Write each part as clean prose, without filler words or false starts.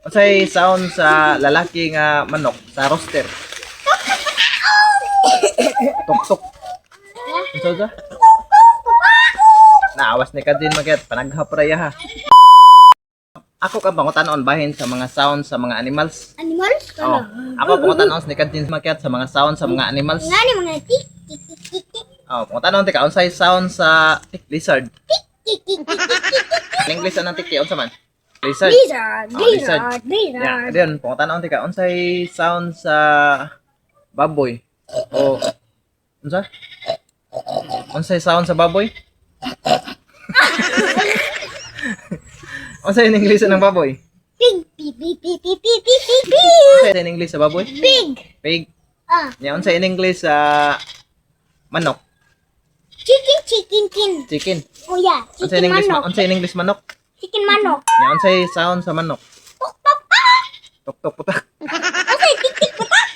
Unsay sound sa lalaki nga manok sa rooster? Tuk-tuk. Unsa sa? Naawas ni kadin magyat panaghapraya ha. Ako ka pangutan-on bahin sa mga sound sa mga animals. Animals? Oh, ako pangutan-on ni kadin magyat sa mga sound sa mga animals. Nga ni mga tik, tik, tik, tik, tik, Oh, pangutan-on tika unsay sound sa lizard. tik, tik, tik, tik, tik. In English anong tiki unsa man? Lizard. Lizard, Oh, lizard. lizard, lizard. Yeah, diyon pangutan-on tika unsay sound sa baboy. O unsa? Unsay sound sa baboy? Unsay in English ng baboy? Pig, pig, pig, pig, pig, pig, pig, pig, pig. Unsay in English sa baboy? Pig. Pig. Ah, Nya unsay in English sa manok? chicken, chicken, kin. Chicken. Oh yeah, Unsay in chicken English manok. unsay in English manok? Chicken manok. Nya unsay sound sa manok? Tok, tok, ah. Tok tok putak. Okay, tik, tik, putak.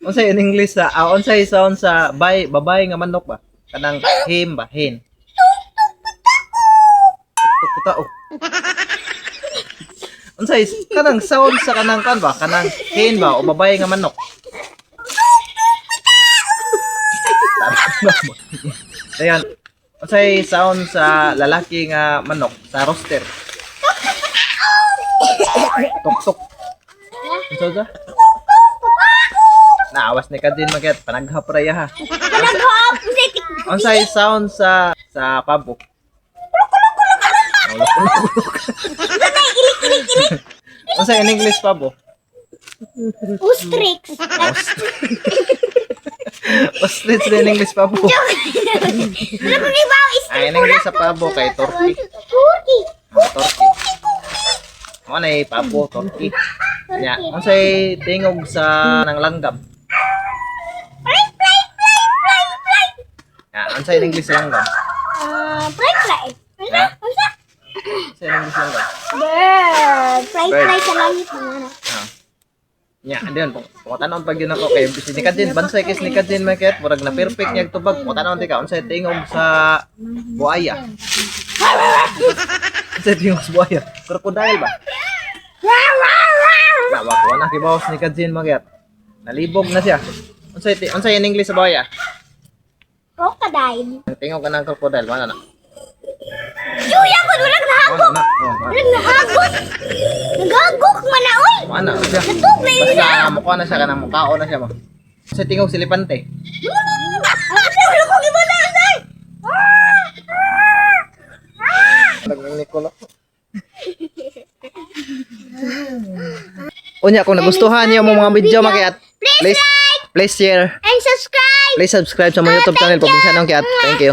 Unsay in English sa unsay sound sa babae nga manok ba? Kanang him ba? Hen. Tok putak oh. Unsay kanang sound sa kanang kan ba? Kanang hen ba o babae nga manok? Ayan. Unsay sound sa lalaki nga manok sa rooster? Tok tok. Unsa sa? Naawas ni kadin magyat panaghapraya ha. Panaghap. Tik, tik. Unsay sound sa pabo? Unsay in English pabo? Ostrich. Ostrich din in English pabo. Ano kung ibaw is Ay in English sa pabo kay turkey. turkey. Turkey. Mo na pabo turkey. Ya, unsay tingog sa nang langgam? Fly, fly, fly, fly, fly. Ya, unsay in English sa langgam? Fly, fly. Ha? Ano? Unsay in English langgam? Bird. Fly, Bird. fly sa langit ng ano. Ah. Nya, andun pangutanon pag yun ako kay sinikad din bansay kay sinikad din maket murag na perfect niya tubag pangutanon tika unsay tingog sa buaya. Unsay tingog sa buaya? Crocodile ba? Lawa ko na kibawas ni Kadzin magyat. Nalibog na siya. Unsay in English sa buaya? Crocodile. Ang tingog ka ng crocodile wala na. Yuya ko walang nahagok. Wala na. Oh, wala. Walang nahagok. Nagagok man na oy. Wala na siya. Natug na yun na. Basta mukha na siya kanang mukao na siya mo. Unsay tingog si Lepante? Ano siya wala kong iba na say. Naging Nicolo. Unya kung nagustuhan niyo mo mga video makiat, please share, And subscribe. please subscribe sa mga YouTube channel Probinsyano Kiat. Thank you.